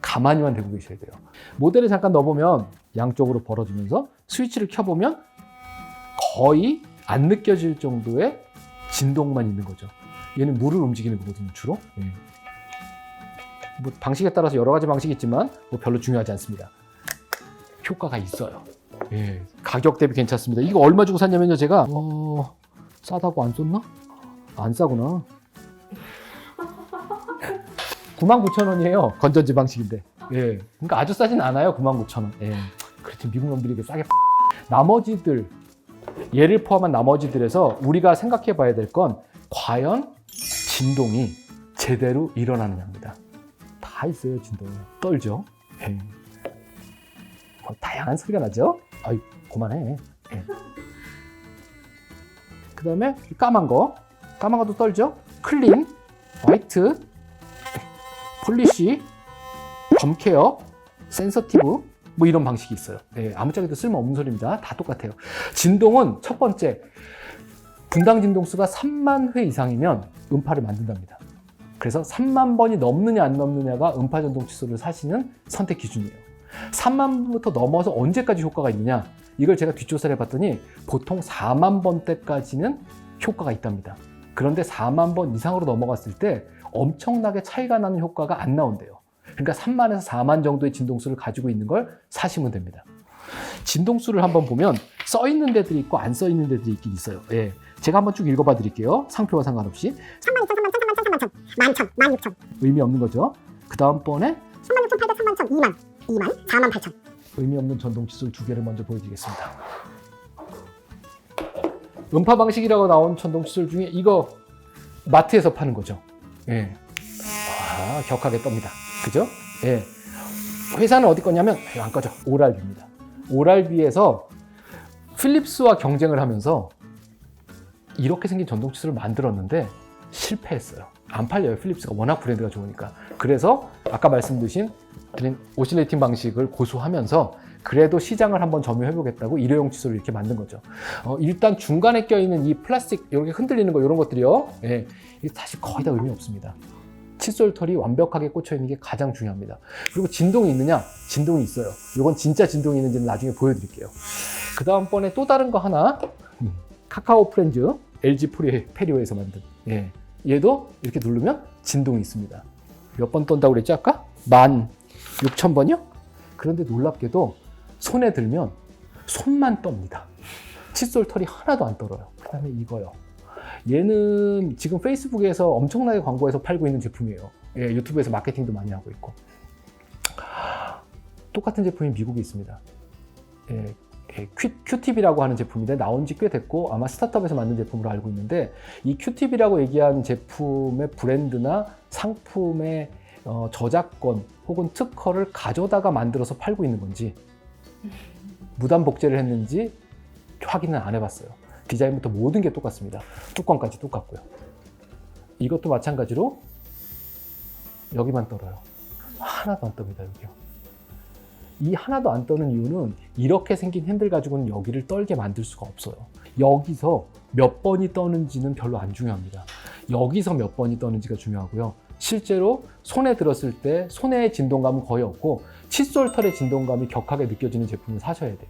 가만히만 대고 계셔야 돼요. 모델을 잠깐 넣어보면 양쪽으로 벌어지면서 스위치를 켜보면 거의 안 느껴질 정도의 진동만 있는 거죠. 얘는 물을 움직이는 거거든요, 주로. 뭐 방식에 따라서 여러 가지 방식이 있지만 뭐 별로 중요하지 않습니다. 효과가 있어요. 가격 대비 괜찮습니다. 이거 얼마 주고 샀냐면요, 제가 싸다고 안 썼나? 안 싸구나. 99,000원이에요. 건전지 방식인데. 그러니까 아주 싸진 않아요. 99,000원. 그렇지, 미국 놈들이 싸게. 나머지들 얘를 포함한 나머지들에서 우리가 생각해 봐야 될 건 과연 진동이 제대로 일어나느냐입니다. 다 있어요, 진동이. 떨죠? 예. 뭐 다양한 소리가 나죠? 아이, 그만해. 예. 그 다음에 까만 것도 떨죠? 클린, 화이트, 폴리시, 덤케어, 센서티브, 뭐 이런 방식이 있어요. 네, 아무짝에도 쓸모없는 소리입니다. 다 똑같아요. 진동은 첫 번째, 분당 진동수가 3만 회 이상이면 음파를 만든답니다. 그래서 3만 번이 넘느냐 안 넘느냐가 음파 전동 칫솔을 사시는 선택 기준이에요. 3만 번부터 넘어서 언제까지 효과가 있느냐? 이걸 제가 뒷조사를 해봤더니 보통 4만 번대까지는 효과가 있답니다. 그런데 4만 번 이상으로 넘어갔을 때 엄청나게 차이가 나는 효과가 안 나온대요. 그러니까 3만에서 4만 정도의 진동수를 가지고 있는 걸 사시면 됩니다. 진동수를 한번 보면 써 있는 데들이 있고 안 써 있는 데들이 있긴 있어요. 예. 제가 한번 쭉 읽어봐 드릴게요. 상표와 상관없이. 3만 2천, 3만 3만 3만 3만 1천, 11,000, 16,000. 의미 없는 거죠. 그 다음번에 36,800, 31,000, 2만, 2만, 4만 8천. 의미 없는 전동 칫솔 두 개를 먼저 보여드리겠습니다. 음파 방식이라고 나온 전동 칫솔 중에 이거 마트에서 파는 거죠. 예. 와, 격하게 떱니다. 그죠? 예. 회사는 어디 거냐면 안 꺼져. 오랄비입니다. 오랄비에서 필립스와 경쟁을 하면서 이렇게 생긴 전동 칫솔을 만들었는데 실패했어요. 안 팔려요. 필립스가 워낙 브랜드가 좋으니까. 그래서 아까 말씀드린 오실레이팅 방식을 고수하면서 그래도 시장을 한번 점유해보겠다고 일회용 칫솔을 이렇게 만든 거죠. 일단 중간에 껴있는 이 플라스틱 이렇게 흔들리는 거 이런 것들이요. 예, 이게 사실 거의 다 의미 없습니다. 칫솔 털이 완벽하게 꽂혀 있는 게 가장 중요합니다. 그리고 진동이 있느냐? 진동이 있어요. 이건 진짜 진동이 있는지는 나중에 보여드릴게요. 그 다음번에 또 다른 거 하나, 카카오 프렌즈 LG 페리오에서 만든. 예, 얘도 이렇게 누르면 진동이 있습니다. 몇 번 떤다고 그랬지 아까? 16,000번이요? 그런데 놀랍게도 손에 들면 손만 떱니다. 칫솔 털이 하나도 안 떨어요. 그 다음에 이거요. 얘는 지금 페이스북에서 엄청나게 광고해서 팔고 있는 제품이에요. 예, 유튜브에서 마케팅도 많이 하고 있고. 똑같은 제품이 미국에 있습니다. 예, 큐팁이라고 하는 제품인데 나온 지 꽤 됐고 아마 스타트업에서 만든 제품으로 알고 있는데 이 큐팁이라고 얘기한 제품의 브랜드나 상품의 저작권 혹은 특허를 가져다가 만들어서 팔고 있는 건지 무단 복제를 했는지 확인은 안 해봤어요. 디자인부터 모든 게 똑같습니다. 뚜껑까지 똑같고요. 이것도 마찬가지로 여기만 떨어요. 하나도 안 떱니다. 여기요. 이 하나도 안 떠는 이유는 이렇게 생긴 핸들 가지고는 여기를 떨게 만들 수가 없어요. 여기서 몇 번이 떠는지는 별로 안 중요합니다. 여기서 몇 번이 떠는지가 중요하고요. 실제로 손에 들었을 때 손의 진동감은 거의 없고 칫솔 털의 진동감이 격하게 느껴지는 제품을 사셔야 돼요.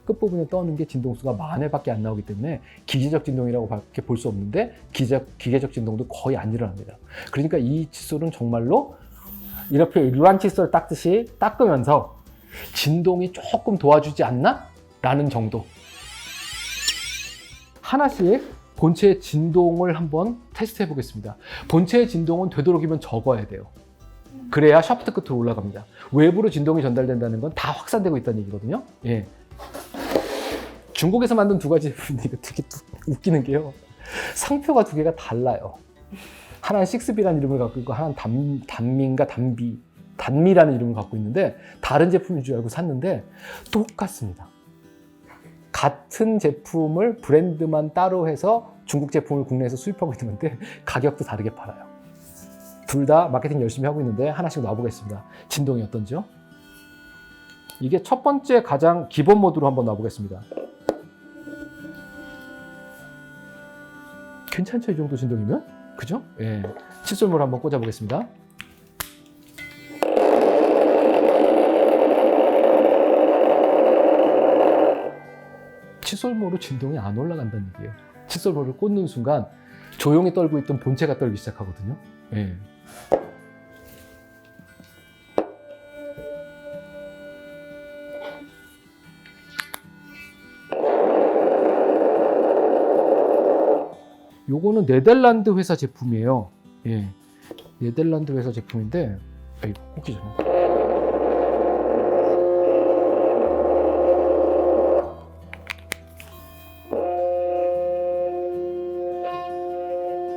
끝부분에 떠는 게 진동수가 10,000회밖에 안 나오기 때문에 기계적 진동이라고 밖에 볼 수 없는데 기계적 진동도 거의 안 일어납니다. 그러니까 이 칫솔은 정말로 이렇게 일반 칫솔 닦듯이 닦으면서 진동이 조금 도와주지 않나? 라는 정도. 하나씩 본체의 진동을 한번 테스트 해보겠습니다. 본체의 진동은 되도록이면 적어야 돼요. 그래야 샤프트 끝으로 올라갑니다. 외부로 진동이 전달된다는 건 다 확산되고 있다는 얘기거든요. 예. 중국에서 만든 두 가지 제품인데 이거 되게 웃기는 게요. 상표가 두 개가 달라요. 하나는 6B라는 이름을 갖고 있고 하나는 단미인가 단미라는 이름을 갖고 있는데 다른 제품인 줄 알고 샀는데 똑같습니다. 같은 제품을 브랜드만 따로 해서 중국 제품을 국내에서 수입하고 있는 건데 가격도 다르게 팔아요. 둘 다 마케팅 열심히 하고 있는데 하나씩 놔보겠습니다. 진동이 어떤지요? 이게 첫 번째 가장 기본 모드로 한번 놔보겠습니다. 괜찮죠? 이 정도 진동이면? 그죠? 예. 칫솔모를 한번 꽂아보겠습니다. 칫솔모로 진동이 안 올라간다는 얘기예요. 칫솔모를 꽂는 순간 조용히 떨고 있던 본체가 떨기 시작하거든요. 예. 요거는 네덜란드 회사 제품이에요. 예. 네덜란드 회사 제품인데, 이거 꽂기 전에.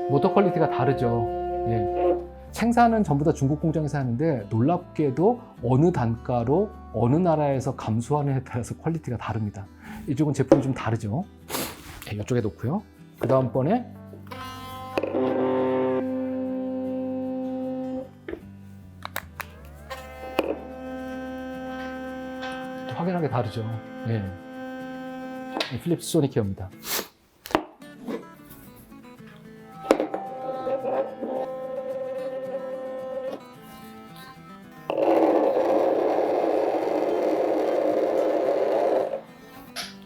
모터 퀄리티가 다르죠. 예. 생산은 전부 다 중국 공장에서 하는데 놀랍게도 어느 단가로 어느 나라에서 감수하느냐에 따라서 퀄리티가 다릅니다. 이쪽은 제품이 좀 다르죠. 예, 이쪽에 놓고요. 그 다음번에 확연하게 다르죠. 예. 필립스 소닉케어입니다.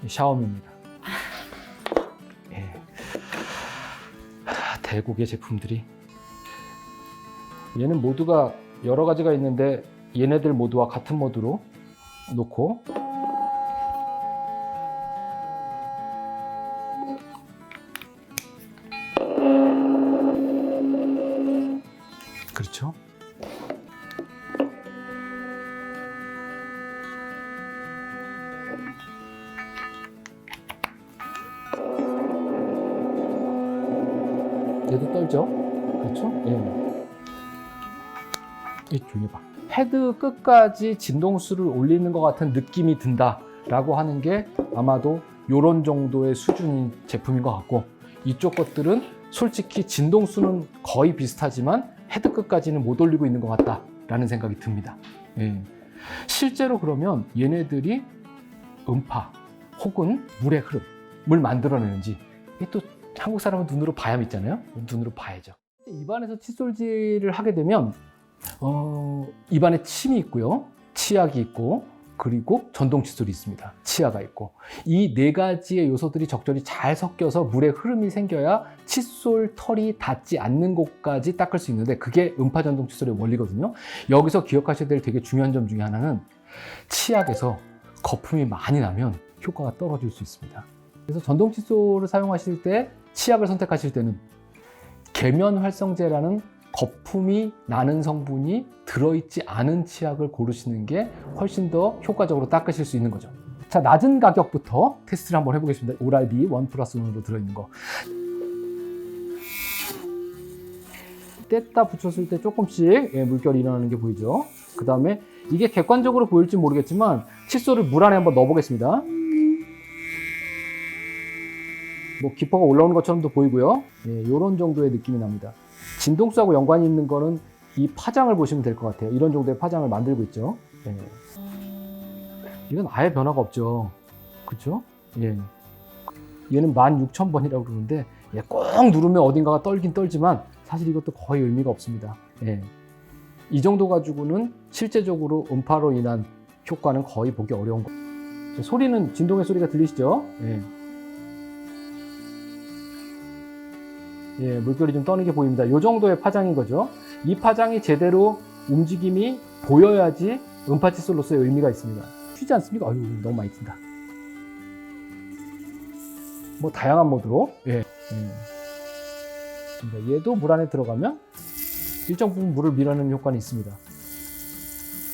샤오미입니다. 예. 대국의 제품들이 얘는 모두가 여러 가지가 있는데 얘네들 모두와 같은 모드로 놓고 그렇죠. 얘도 떨죠. 그렇죠? 예. 이 조용히 봐. 헤드 끝까지 진동수를 올리는 것 같은 느낌이 든다라고 하는 게 아마도 이런 정도의 수준인 제품인 것 같고, 이쪽 것들은 솔직히 진동수는 거의 비슷하지만 헤드 끝까지는 못 올리고 있는 것 같다라는 생각이 듭니다. 예. 실제로 그러면 얘네들이 음파 혹은 물의 흐름을 만들어내는지 이게 또 한국 사람은 눈으로 봐야 믿잖아요. 눈으로 봐야죠. 입안에서 칫솔질을 하게 되면 입안에 침이 있고요, 치약이 있고, 그리고 전동 칫솔이 있습니다. 치아가 있고, 이 네 가지의 요소들이 적절히 잘 섞여서 물의 흐름이 생겨야 칫솔 털이 닿지 않는 곳까지 닦을 수 있는데, 그게 음파 전동 칫솔의 원리거든요. 여기서 기억하셔야 될 되게 중요한 점 중에 하나는 치약에서 거품이 많이 나면 효과가 떨어질 수 있습니다. 그래서 전동 칫솔을 사용하실 때, 치약을 선택하실 때는 계면 활성제라는 거품이 나는 성분이 들어있지 않은 치약을 고르시는 게 훨씬 더 효과적으로 닦으실 수 있는 거죠. 자, 낮은 가격부터 테스트를 한번 해보겠습니다. 오랄비 1+1으로 들어있는 거. 뗐다 붙였을 때 조금씩 물결이 일어나는 게 보이죠. 그 다음에 이게 객관적으로 보일지 모르겠지만 칫솔을 물 안에 한번 넣어보겠습니다. 뭐 기포가 올라오는 것처럼도 보이고요. 이런 정도의 느낌이 납니다. 진동수하고 연관이 있는 거는 이 파장을 보시면 될 것 같아요. 이런 정도의 파장을 만들고 있죠. 예. 이건 아예 변화가 없죠. 그렇죠? 예. 얘는 16,000번이라고 그러는데 꼭 누르면 어딘가가 떨긴 떨지만 사실 이것도 거의 의미가 없습니다. 예. 이 정도 가지고는 실제적으로 음파로 인한 효과는 거의 보기 어려운 거. 소리는 진동의 소리가 들리시죠? 예. 예, 물결이 좀 떠는 게 보입니다. 이 정도의 파장인 거죠. 이 파장이 제대로 움직임이 보여야지 음파 칫솔로서의 의미가 있습니다. 튀지 않습니까? 아유, 너무 많이 튄다. 뭐 다양한 모드로. 예. 얘도 물 안에 들어가면 일정 부분 물을 밀어내는 효과는 있습니다.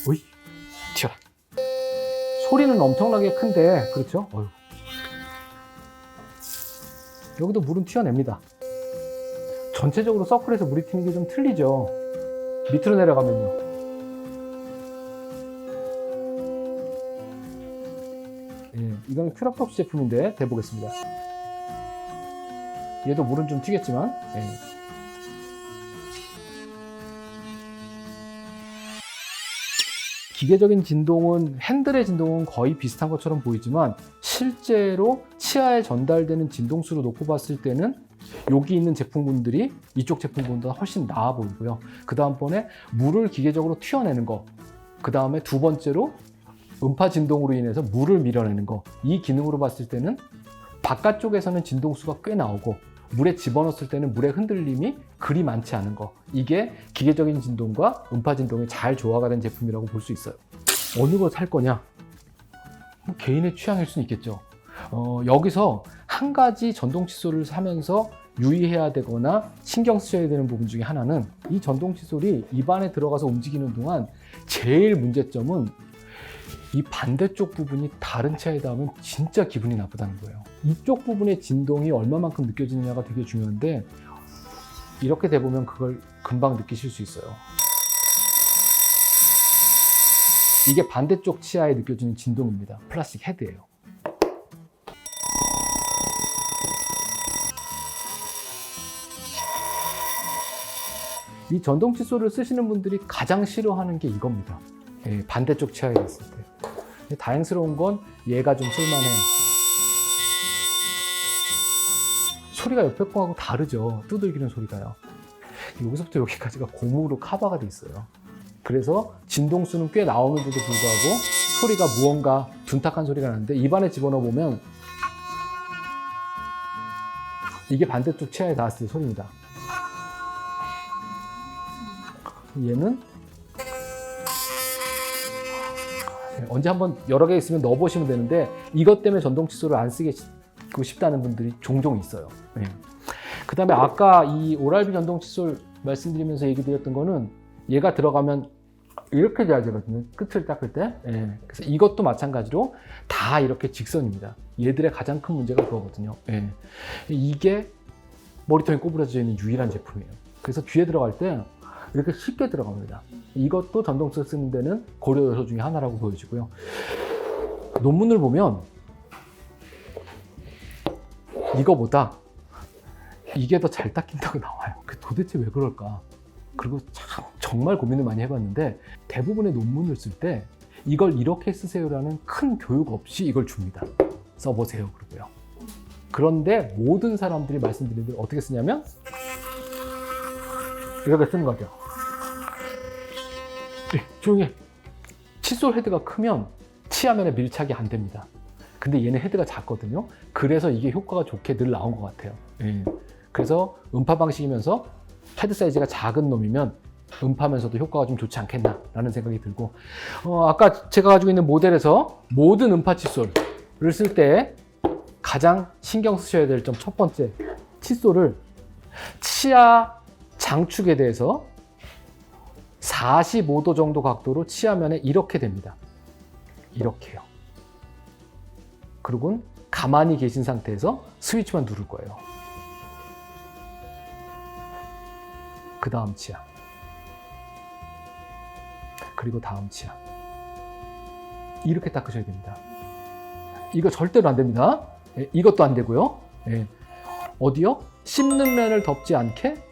오이, 튀어라. 소리는 엄청나게 큰데, 그렇죠? 어휴. 여기도 물은 튀어냅니다. 전체적으로 서클에서 물이 튀는 게 좀 틀리죠. 밑으로 내려가면요. 예, 이건 큐라톡스 제품인데 대보겠습니다. 얘도 물은 좀 튀겠지만, 예. 기계적인 진동은, 핸들의 진동은 거의 비슷한 것처럼 보이지만 실제로 치아에 전달되는 진동수로 놓고 봤을 때는 여기 있는 제품군들이 이쪽 제품군보다 훨씬 나아 보이고요. 그 다음번에 물을 기계적으로 튀어내는 거, 그 다음에 두 번째로 음파 진동으로 인해서 물을 밀어내는 거, 이 기능으로 봤을 때는 바깥쪽에서는 진동수가 꽤 나오고 물에 집어넣었을 때는 물의 흔들림이 그리 많지 않은 거, 이게 기계적인 진동과 음파 진동이 잘 조화가 된 제품이라고 볼 수 있어요. 어느 걸 살 거냐? 뭐 개인의 취향일 수는 있겠죠. 여기서 한 가지 전동 칫솔을 사면서 유의해야 되거나 신경 쓰셔야 되는 부분 중에 하나는, 이 전동 칫솔이 입안에 들어가서 움직이는 동안 제일 문제점은 이 반대쪽 부분이 다른 치아에 닿으면 진짜 기분이 나쁘다는 거예요. 이쪽 부분의 진동이 얼마만큼 느껴지느냐가 되게 중요한데, 이렇게 돼보면 그걸 금방 느끼실 수 있어요. 이게 반대쪽 치아에 느껴지는 진동입니다. 플라스틱 헤드예요. 이 전동 칫솔을 쓰시는 분들이 가장 싫어하는 게 이겁니다. 예, 반대쪽 치아에 있을 때. 다행스러운 건 얘가 좀 쓸만해요. 소리가 옆에 거하고 다르죠. 두들기는 소리가요. 여기서부터 여기까지가 고무로 커버가 돼 있어요. 그래서 진동수는 꽤 나오는데도 불구하고 소리가 무언가 둔탁한 소리가 나는데 입안에 집어넣어 보면 이게 반대쪽 치아에 닿았을 때 소리입니다. 얘는 언제 한번 여러 개 있으면 넣어보시면 되는데 이것 때문에 전동 칫솔을 안 쓰고 싶다는 분들이 종종 있어요. 그 다음에 아까 이 오랄비 전동 칫솔 말씀드리면서 얘기 드렸던 거는 얘가 들어가면 이렇게 돼야 되거든요. 끝을 닦을 때. 그래서 이것도 마찬가지로 다 이렇게 직선입니다. 얘들의 가장 큰 문제가 그거거든요. 이게 머리통에 꼬부러져 있는 유일한 제품이에요. 그래서 귀에 들어갈 때 이렇게 쉽게 들어갑니다. 이것도 전동 칫솔 쓰는 데는 고려 요소 중에 하나라고 보여지고요. 논문을 보면 이거보다 이게 더 잘 닦인다고 나와요. 도대체 왜 그럴까? 그리고 참 정말 고민을 많이 해봤는데 대부분의 논문을 쓸 때 이걸 이렇게 쓰세요라는 큰 교육 없이 이걸 줍니다. 써보세요 그러고요. 그런데 모든 사람들이 말씀드린 대로 어떻게 쓰냐면 이렇게 쓰는 거죠. 조용히 해. 칫솔 헤드가 크면 치아면에 밀착이 안 됩니다. 근데 얘는 헤드가 작거든요. 그래서 이게 효과가 좋게 늘 나온 것 같아요. 그래서 음파 방식이면서 헤드 사이즈가 작은 놈이면 음파면서도 효과가 좀 좋지 않겠나라는 생각이 들고 아까 제가 가지고 있는 모델에서 모든 음파 칫솔을 쓸 때 가장 신경 쓰셔야 될 점 첫 번째, 칫솔을 치아 장축에 대해서 45도 정도 각도로 치아면에 이렇게 됩니다. 이렇게요. 그리고는 가만히 계신 상태에서 스위치만 누를 거예요. 그 다음 치아. 그리고 다음 치아. 이렇게 닦으셔야 됩니다. 이거 절대로 안 됩니다. 이것도 안 되고요. 어디요? 씹는 면을 덮지 않게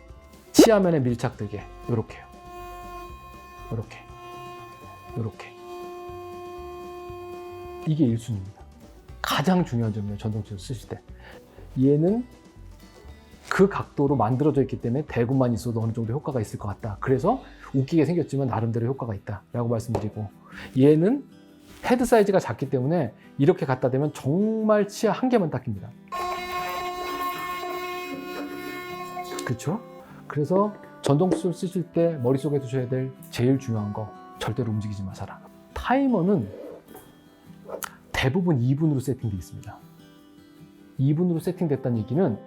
치아면에 밀착되게. 요렇게요. 요렇게. 요렇게. 이게 1순위입니다. 가장 중요한 점이에요. 전동 칫솔 쓰실 때. 얘는 그 각도로 만들어져 있기 때문에 대구만 있어도 어느 정도 효과가 있을 것 같다. 그래서 웃기게 생겼지만 나름대로 효과가 있다 라고 말씀드리고, 얘는 헤드 사이즈가 작기 때문에 이렇게 갖다 대면 정말 치아 한 개만 닦입니다. 그렇죠? 그래서 전동 칫솔 쓰실 때 머릿속에 두셔야 될 제일 중요한 거, 절대로 움직이지 마셔라. 타이머는 대부분 2분으로 세팅되어 있습니다. 2분으로 세팅됐다는 얘기는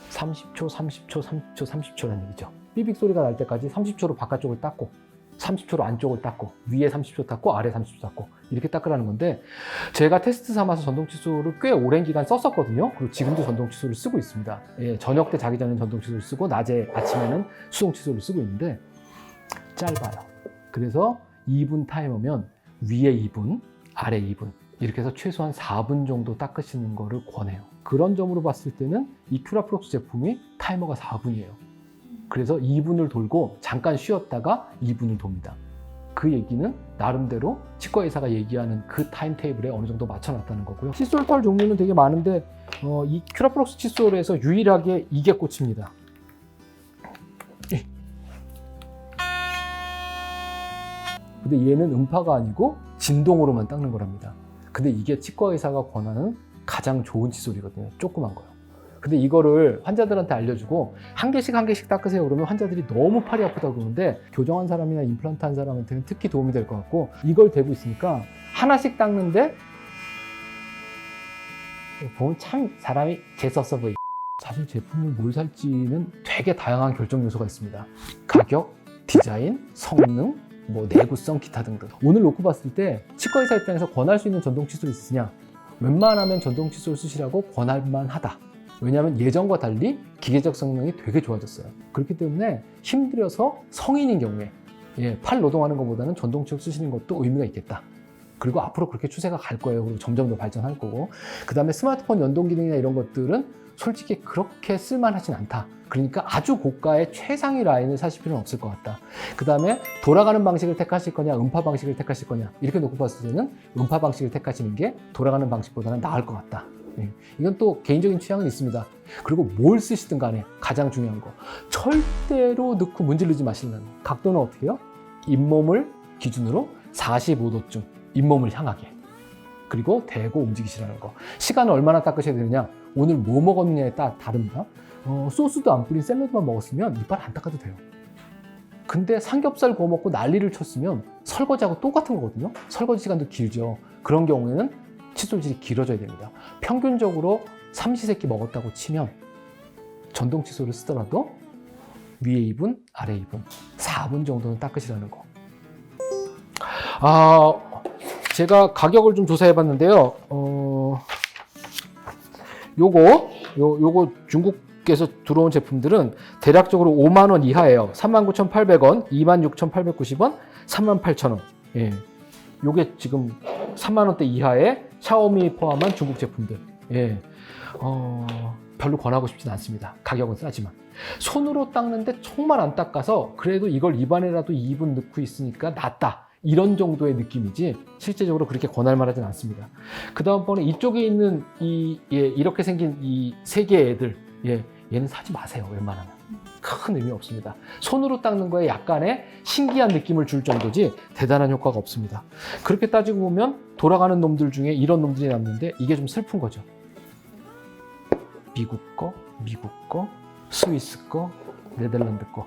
30초, 30초, 30초, 30초라는 얘기죠. 삐빅 소리가 날 때까지 30초로 바깥쪽을 닦고 30초로 안쪽을 닦고 위에 30초 닦고 아래 30초 닦고 이렇게 닦으라는 건데, 제가 테스트 삼아서 전동 칫솔을 꽤 오랜 기간 썼었거든요. 그리고 지금도 전동 칫솔을 쓰고 있습니다. 저녁 때 자기 전에는 전동 칫솔을 쓰고 낮에 아침에는 수동 칫솔을 쓰고 있는데 짧아요. 그래서 2분 타이머면 위에 2분, 아래 2분 이렇게 해서 최소한 4분 정도 닦으시는 거를 권해요. 그런 점으로 봤을 때는 이 큐라프록스 제품이 타이머가 4분이에요. 그래서 2분을 돌고 잠깐 쉬었다가 2분을 돕니다. 그 얘기는 나름대로 치과의사가 얘기하는 그 타임 테이블에 어느 정도 맞춰놨다는 거고요. 칫솔 털 종류는 되게 많은데 이 큐라프록스 칫솔에서 유일하게 이게 꽂힙니다. 근데 얘는 음파가 아니고 진동으로만 닦는 거랍니다. 근데 이게 치과의사가 권하는 가장 좋은 칫솔이거든요. 조그만 거요. 근데 이거를 환자들한테 알려주고 한 개씩 닦으세요 그러면 환자들이 너무 팔이 아프다고 그러는데, 교정한 사람이나 임플란트 한 사람한테는 특히 도움이 될 것 같고, 이걸 대고 있으니까 하나씩 닦는데 보면 참 사람이 재수없어 보이. 사실 제품을 뭘 살지는 되게 다양한 결정 요소가 있습니다. 가격, 디자인, 성능, 내구성, 기타 등등. 오늘 놓고 봤을 때 치과의사 입장에서 권할 수 있는 전동 칫솔이 있으냐? 웬만하면 전동 칫솔 쓰시라고 권할 만하다. 왜냐하면 예전과 달리 기계적 성능이 되게 좋아졌어요. 그렇기 때문에 힘들어서 성인인 경우에 팔 노동하는 것보다는 전동치를 쓰시는 것도 의미가 있겠다. 그리고 앞으로 그렇게 추세가 갈 거예요. 그리고 점점 더 발전할 거고. 그 다음에 스마트폰 연동 기능이나 이런 것들은 솔직히 그렇게 쓸만하진 않다. 그러니까 아주 고가의 최상위 라인을 사실 필요는 없을 것 같다. 그 다음에 돌아가는 방식을 택하실 거냐, 음파 방식을 택하실 거냐, 이렇게 놓고 봤을 때는 음파 방식을 택하시는 게 돌아가는 방식보다는 나을 것 같다. 이건 또 개인적인 취향은 있습니다. 그리고 뭘 쓰시든 간에 가장 중요한 거, 절대로 넣고 문지르지 마시는 각도는 어떻게 해요? 잇몸을 기준으로 45도쯤 잇몸을 향하게, 그리고 대고 움직이시라는 거. 시간을 얼마나 닦으셔야 되느냐, 오늘 뭐 먹었느냐에 따라 다릅니다. 소스도 안 뿌린 샐러드만 먹었으면 이빨 안 닦아도 돼요. 근데 삼겹살 구워 먹고 난리를 쳤으면 설거지하고 똑같은 거거든요. 설거지 시간도 길죠. 그런 경우에는 칫솔질이 길어져야 됩니다. 평균적으로 삼시세끼 먹었다고 치면 전동 칫솔을 쓰더라도 위에 2분, 아래 2분, 4분 정도는 닦으시라는 거. 제가 가격을 좀 조사해 봤는데요. 요거 중국에서 들어온 제품들은 대략적으로 5만 원 이하예요. 39,800원, 26,890원, 38,000원. 예. 요게 지금 3만 원대 이하의 샤오미 포함한 중국 제품들. 예. 별로 권하고 싶진 않습니다. 가격은 싸지만. 손으로 닦는데 정말 안 닦아서 그래도 이걸 입안에라도 2분 넣고 있으니까 낫다. 이런 정도의 느낌이지 실제적으로 그렇게 권할 만하진 않습니다. 그 다음번에 이쪽에 있는 이렇게 생긴 이 세 개의 애들, 얘는 사지 마세요. 웬만하면 큰 의미 없습니다. 손으로 닦는 거에 약간의 신기한 느낌을 줄 정도지 대단한 효과가 없습니다. 그렇게 따지고 보면 돌아가는 놈들 중에 이런 놈들이 남는데 이게 좀 슬픈 거죠. 미국 거, 스위스 거, 네덜란드 거,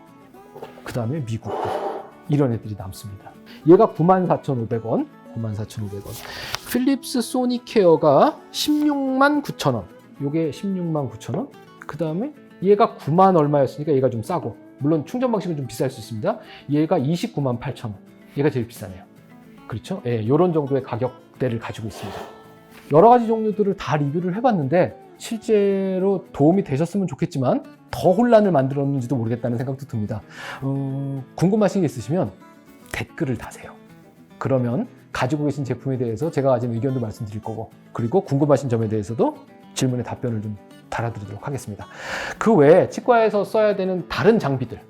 그 다음에 미국 거, 이런 애들이 남습니다. 얘가 94,500원, 94,500원. 필립스 소니케어가 169,000원. 요게 169,000원. 그 다음에 얘가 9만 얼마였으니까 얘가 좀 싸고, 물론 충전 방식은 좀 비쌀 수 있습니다. 얘가 298,000원. 얘가 제일 비싸네요. 그렇죠? 예, 요런 정도의 가격대를 가지고 있습니다. 여러 가지 종류들을 다 리뷰를 해봤는데 실제로 도움이 되셨으면 좋겠지만 더 혼란을 만들었는지도 모르겠다는 생각도 듭니다. 궁금하신 게 있으시면 댓글을 다세요. 그러면 가지고 계신 제품에 대해서 제가 가진 의견도 말씀드릴 거고, 그리고 궁금하신 점에 대해서도 질문에 답변을 좀 달아드리도록 하겠습니다. 그 외에 치과에서 써야 되는 다른 장비들,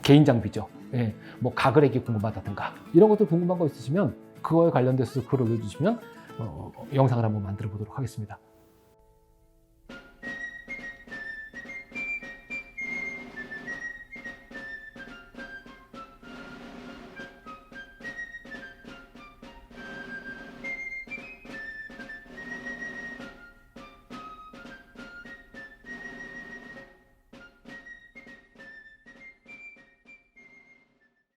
개인 장비죠. 예, 뭐 가글액이 궁금하다든가 이런 것들 궁금한 거 있으시면 그거에 관련돼서 글을 올려주시면 영상을 한번 만들어 보도록 하겠습니다.